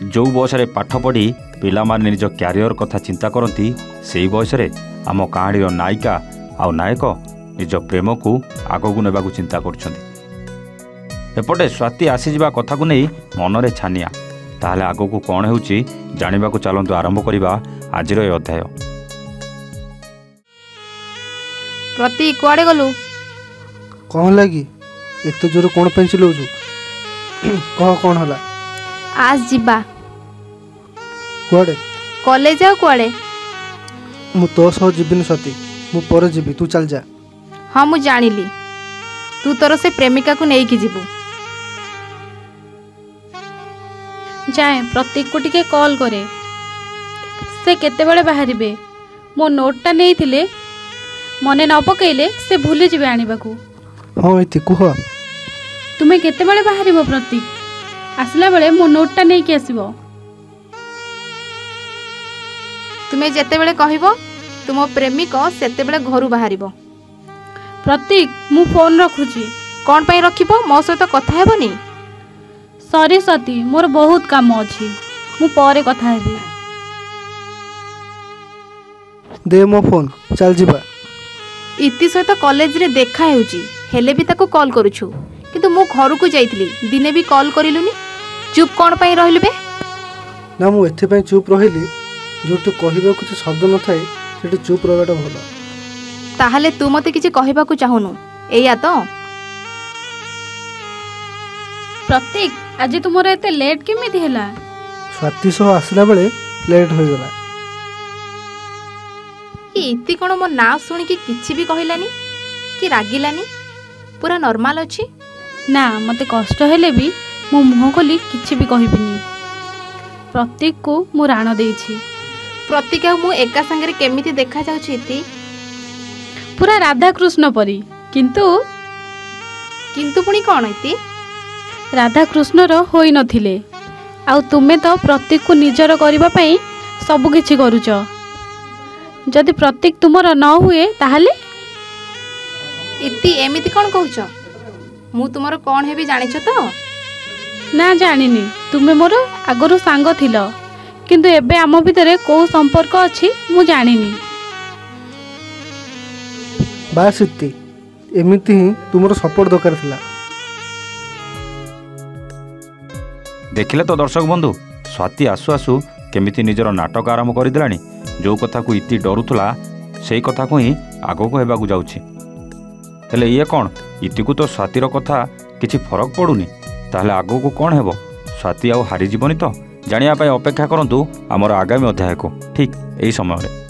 जो बयस पाठ पढ़ी पिलामाने निज क्यारियर कथा चिंता करती से बयस आम कहानी नायिका आउ नायक निज प्रेम को आगक नेबा चिंता करपटे स्वाति आसीजा कथा को नहीं मनरे छानिया ताहले आगक कौन हो जाना चलतु आरंभ करवा आज अध्याय। प्रति कुआडे गलु कौन लगी एत जोर कौन पे चिल्लाउछु कह कौन हला आज जीवा कुआडे कॉलेज आ कुआडे मु तो सह जीविनी सती मु पर जीवी तू चल जा। हाँ मु जानिली तू तोर से प्रेमिका को नहीं की जीवु जाए प्रतीक को टिके कॉल करे से केते बड़े बाहरिबे मो नोटटा नहीं थिले मने न पकेले से भूली जीवे आनिबा को। हाँ इति कुह तुम्हें केते बड़े बाहरिबो प्रतीक आसला बेले मो नोटटा नहीं कि आसीबो तुम्हें जेते बेले कहिबो तुम प्रेमिक सेते बेले घरु बाहरिबो। प्रतीक मु फोन रखुची कौन पाई रखिबो मो सहित कथा हेबनी। सॉरी सती मोर बहुत काम अछि मु परे कथा हेबी। दे मो फोन चल जीवा। इति सहित कॉलेज रे देखा हेउची हेले भी ताको कॉल करूछु किंतु मु घर को जाइतली दिने भी कॉल करिलुनी चुप कौन पाई रहिलु बे। ना मु एथे पई चुप रहिली जोटु कहबा कुछ शब्द न थाए सेठी चुप रहबाटा भलो। ताहले तू मते किछि कहबा को चाहुनु एया तो। प्रतीक आज तुमर एते लेट केमिति हैला स्वाति सह आसला बेले लेट होई गला। इति कोन मो ना सुनि कि किछि भी कहिलानी कि रागिलानी पूरा नॉर्मल अछि ना मते कष्ट हेले भी मो मुह खोली किछि भी कहिबिनी। प्रतीक को मु राण देछि। प्रतीक मु एका संगे केमिति देखा जाउछि इति पूरा राधा कृष्ण परी किंतु पुणी कौन इति राधा कृष्ण रो होई नथिले आउ तुमे तो प्रतीक को निजर करिबा पई सब किछि करूछ जदि प्रतीक तुमर न हुए ताहले इति एमिति कौन कहूछ मु तुमर कौन हेबी जानिछ तो ना जानिनी तुमे मोर आगरु सांग थिलो किंतु एबे आम भितरे को संपर्क अछि मु जानिनी। बास इति एमिति ही तुमर सपोर्ट दरकार थिला। देखिले तो दर्शक बंधु स्वाति आसु आसु केमिति निजर नाटक आरंभ करदेलानी जो कथा को इति डरुथला सेई कथा को ही आगो को हेबा को जाउछि। हेले ये कौन इति को तो स्वातिर कथा किछि फरक पड़ुनी ताहले आगो को कौन हेबो स्वाति आउ हारि जीवनी तो जानिया पाई अपेक्षा करंतु आमर आगामी अध्याय को ठीक एई समय रे।